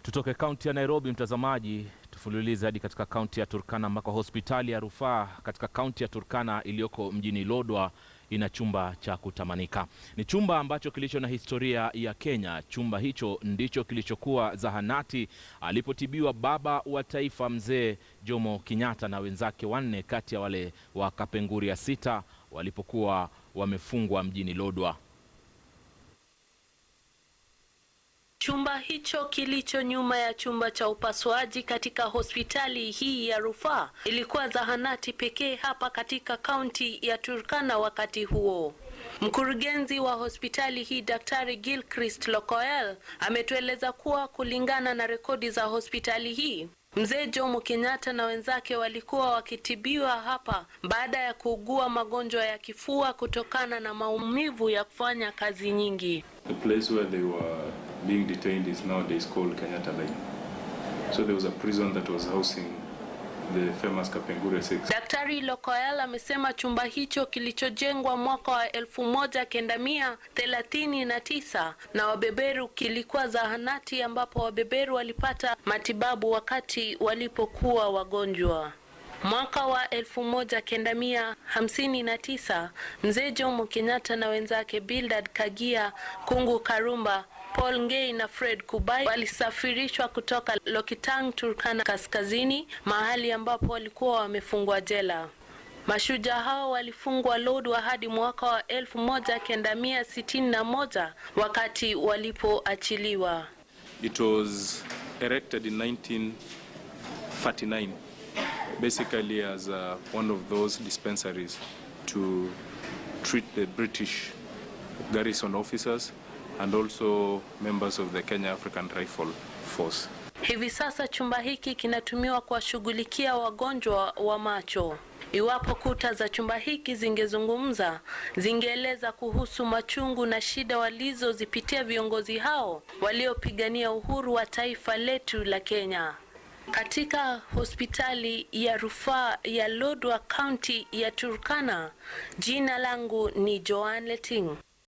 Tutoke kaunti ya Nairobi, mtazamaji, tufululize hadi katika kaunti ya Turkana ambako hospitali ya rufaa katika kaunti ya Turkana iliyoko mjini Lodwar ina chumba cha kutamanika. Ni chumba ambacho kilicho na historia ya Kenya. Chumba hicho ndicho kilichokuwa zahanati alipotibiwa baba wa taifa mzee Jomo Kenyatta na wenzake wanne kati ya wale wa Kapenguria 6 walipokuwa wamefungwa mjini Lodwar. Chumba hicho kilicho nyuma ya chumba cha upasuaji katika hospitali hii ya rufaa ilikuwa zahanati pekee hapa katika kaunti ya Turkana wakati huo. Mkurugenzi wa hospitali hii Daktari Gilchrist Lokoel ametueleza kuwa kulingana na rekodi za hospitali hii, mzee Jomo Kenyatta na wenzake walikuwa wakitibiwa hapa baada ya kuugua magonjwa ya kifua kutokana na maumivu ya kufanya kazi nyingi. The place where they were being detained is nowadays called Kenyatta Line. So there was a prison that was housing the famous Kapenguria 6. Daktari Lokoel amesema chumba hicho kilichojengwa mwaka wa 1939 na wabeberu kilikuwa zahanati ambapo wabeberu walipata matibabu wakati walipokuwa wagonjwa. Mwaka wa 1959 mzee Jomo Kenyatta na wenzake Bildad Kagia, Kungu Karumba, Paul Ngei na Fred Kubai walisafirishwa kutoka Lokitang, Turkana kaskazini, mahali ambapo walikuwa wamefungwa jela. Mashujaa hao walifungwa Lodwar hadi mwaka wa 1961 wakati walipoachiliwa. It was erected in 1939 basically as one of those dispensaries to treat the British garrison officers and also members of the Kenya African Rifle Force. Hivi sasa chumba hiki kinatumiwa kuwashughulikia wagonjwa wa macho. Iwapo kuta za chumba hiki zingezungumza, zingeeleza kuhusu machungu na shida walizozipitia viongozi hao waliopigania uhuru wa taifa letu la Kenya. Katika hospitali ya rufaa ya Lodwar, kaunti ya Turkana, jina langu ni Joan Leting.